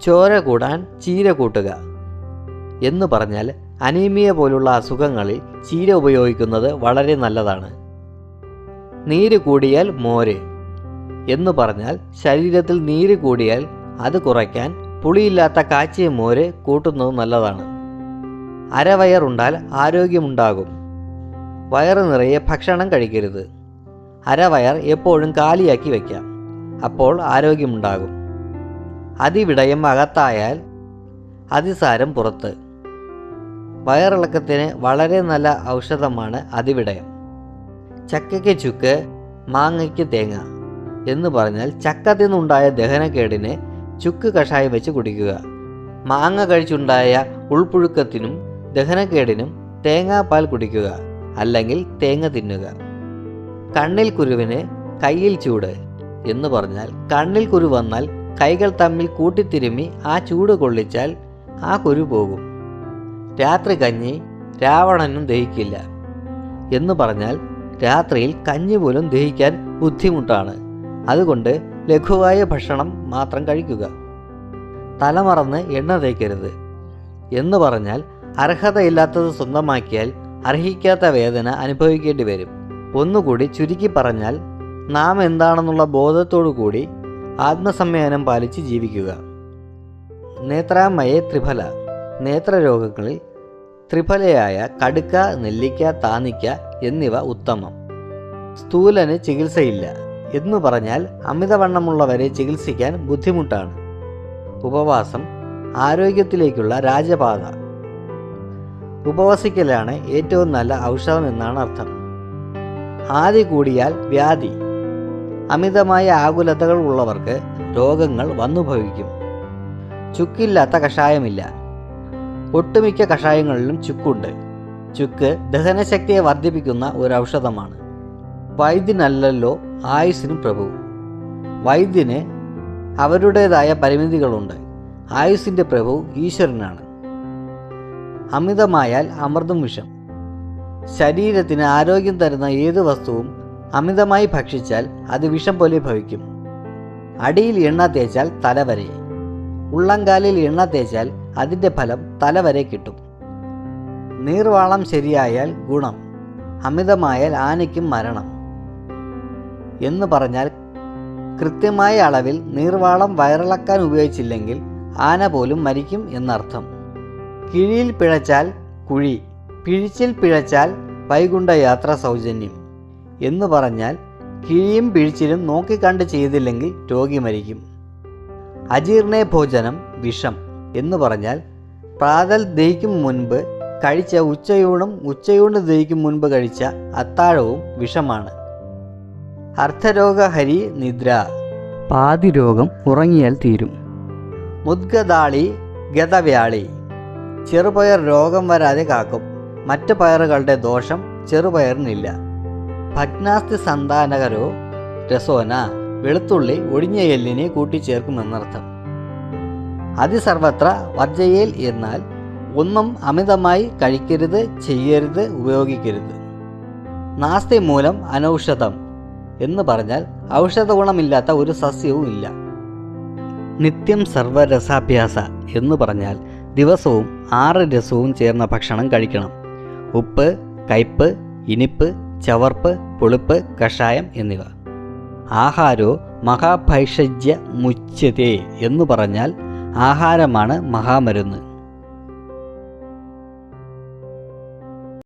ചോര കൂടാൻ ചീര കൂട്ടുക എന്ന് പറഞ്ഞാൽ അനീമിയ പോലുള്ള അസുഖങ്ങളിൽ ചീര ഉപയോഗിക്കുന്നത് വളരെ നല്ലതാണ്. നീര് കൂടിയാൽ മോര് എന്ന് പറഞ്ഞാൽ ശരീരത്തിൽ നീര് കൂടിയാൽ അത് കുറയ്ക്കാൻ പുളിയില്ലാത്ത കാച്ചിയ മോര് കൂട്ടുന്നത് നല്ലതാണ്. അരവയറുണ്ടാൽ ആരോഗ്യമുണ്ടാകും. വയറ് നിറയെ ഭക്ഷണം കഴിക്കരുത്. അരവയർ എപ്പോഴും കാലിയാക്കി വയ്ക്കാം. അപ്പോൾ ആരോഗ്യമുണ്ടാകും. അതിവിടയം അകത്തായാൽ അതിസാരം പുറത്ത്. വയറിളക്കത്തിന് വളരെ നല്ല ഔഷധമാണ് അതിവിടയം. ചക്കയ്ക്ക് ചുക്ക്, മാങ്ങയ്ക്ക് തേങ്ങ എന്ന് പറഞ്ഞാൽ ചക്ക തിന്നുണ്ടായ ദഹനക്കേടിന് ചുക്ക് കഷായം വെച്ച് കുടിക്കുക. മാങ്ങ കഴിച്ചുണ്ടായ ഉൾപ്പുഴുക്കത്തിനും ദഹനക്കേടിനും തേങ്ങാപ്പാൽ കുടിക്കുക, അല്ലെങ്കിൽ തേങ്ങ തിന്നുക. കണ്ണിൽ കുരുവിന് കയ്യിൽ ചൂട് എന്ന് പറഞ്ഞാൽ കണ്ണിൽ കുരു വന്നാൽ കൈകൾ തമ്മിൽ കൂട്ടിത്തിരുമ്മി ആ ചൂട് കൊള്ളിച്ചാൽ ആ കുരു പോകും. രാത്രി കഞ്ഞി രാവണനും ദഹിക്കില്ല എന്ന് പറഞ്ഞാൽ രാത്രിയിൽ കഞ്ഞി പോലും ദഹിക്കാൻ ബുദ്ധിമുട്ടാണ്. അതുകൊണ്ട് ലഘുവായ ഭക്ഷണം മാത്രം കഴിക്കുക. തലമറന്ന് എണ്ണ തേക്കരുത് എന്ന് പറഞ്ഞാൽ അർഹതയില്ലാത്തത് സ്വന്തമാക്കിയാൽ അർഹിക്കാത്ത വേദന അനുഭവിക്കേണ്ടി വരും. ഒന്നുകൂടി ചുരുക്കി പറഞ്ഞാൽ നാം എന്താണെന്നുള്ള ബോധത്തോടു കൂടി ആത്മസംയമനം പാലിച്ച് ജീവിക്കുക. നേത്രാമയെ ത്രിഫല. നേത്രരോഗങ്ങളിൽ ത്രിഫലയായ കടുക്ക, നെല്ലിക്ക, താനിക്ക എന്നിവ ഉത്തമം. സ്ഥൂലന് ചികിത്സയില്ല എന്നു പറഞ്ഞാൽ അമിതവണ്ണമുള്ളവരെ ചികിത്സിക്കാൻ ബുദ്ധിമുട്ടാണ്. ഉപവാസം ആരോഗ്യത്തിലേക്കുള്ള രാജപാത. ഉപവസിക്കലാണ് ഏറ്റവും നല്ല ഔഷധം എന്നാണ് അർത്ഥം. ആദി കൂടിയാൽ വ്യാധി. അമിതമായ ആകുലതകൾ ഉള്ളവർക്ക് രോഗങ്ങൾ വന്നു ഭവിക്കും. ചുക്കില്ലാത്ത കഷായമില്ല. ഒട്ടുമിക്ക കഷായങ്ങളിലും ചുക്കുണ്ട്. ചുക്ക് ദഹനശക്തിയെ വർദ്ധിപ്പിക്കുന്ന ഒരു ഔഷധമാണ്. വൈദ്യനല്ലല്ലോ ആയുസ്സിന് പ്രഭു. വൈദ്യന് അവരുടേതായ പരിമിതികളുണ്ട്. ആയുസ്സിൻ്റെ പ്രഭു ഈശ്വരനാണ്. അമിതമായാൽ അമൃതും വിഷം. ശരീരത്തിന് ആരോഗ്യം തരുന്ന ഏത് വസ്തുവും അമിതമായി ഭക്ഷിച്ചാൽ അത് വിഷം പോലെ ഭവിക്കും. അടിയിൽ എണ്ണ തേച്ചാൽ തലവരെ, ഉള്ളംകാലിൽ എണ്ണ തേച്ചാൽ അതിൻ്റെ ഫലം തലവരെ കിട്ടും. നീർവാളം ശരിയായാൽ ഗുണം, അമിതമായാൽ ആനയ്ക്കും മരണം എന്ന് പറഞ്ഞാൽ കൃത്യമായ അളവിൽ നീർവാളം വയറിളക്കാൻ ഉപയോഗിച്ചില്ലെങ്കിൽ ആന പോലും മരിക്കും എന്നർത്ഥം. കിഴിയിൽ പിഴച്ചാൽ കുഴി, പിഴിച്ചിൽ പിഴച്ചാൽ വൈകുണ്ഠയാത്ര സൗജന്യം എന്ന് പറഞ്ഞാൽ കിഴിയും പിഴിച്ചിലും നോക്കിക്കണ്ട് ചെയ്തില്ലെങ്കിൽ രോഗി മരിക്കും. അജീർണേ ഭോജനം വിഷം എന്ന് പറഞ്ഞാൽ പ്രാതൽ ദഹിക്കും മുൻപ് കഴിച്ച ഉച്ചയൂണും ഉച്ചയൂണ് ദഹിക്കും മുൻപ് കഴിച്ച അത്താഴവും വിഷമാണ്. അർദ്ധരോഗഹരി നിദ്ര. പാതി രോഗം ഉറങ്ങിയാൽ തീരും. മുദ്ഗദാളി ഗതവ്യാളി. ചെറുപയർ രോഗം വരാതെ കാക്കും. മറ്റ് പയറുകളുടെ ദോഷം ചെറുപയറിനില്ല. ഭഗ്നാസ്തി സന്താനകരോ രസോന. വെളുത്തുള്ളി ഒടിഞ്ഞ എല്ലിനെ കൂട്ടിച്ചേർക്കുമെന്നർത്ഥം. അതിസർവത്ര വർജയേൽ എന്നാൽ ഒന്നും അമിതമായി കഴിക്കരുത്, ചെയ്യരുത്, ഉപയോഗിക്കരുത്. നാസ്തി മൂലം അനൗഷധം എന്ന് പറഞ്ഞാൽ ഔഷധ ഗുണമില്ലാത്ത ഒരു സസ്യവും ഇല്ല. നിത്യം സർവരസാഭ്യാസ എന്ന് പറഞ്ഞാൽ ദിവസവും 6 രസവും ചേർന്ന ഭക്ഷണം കഴിക്കണം. ഉപ്പ്, കയ്പ്, ഇനിപ്പ്, ചവർപ്പ്, പുളിപ്പ്, കഷായം എന്നിവ. ആഹാരോ മഹാഭൈഷജ്യ മുച്യതേ എന്ന് പറഞ്ഞാൽ ആഹാരമാണ് മഹാമരുന്ന്.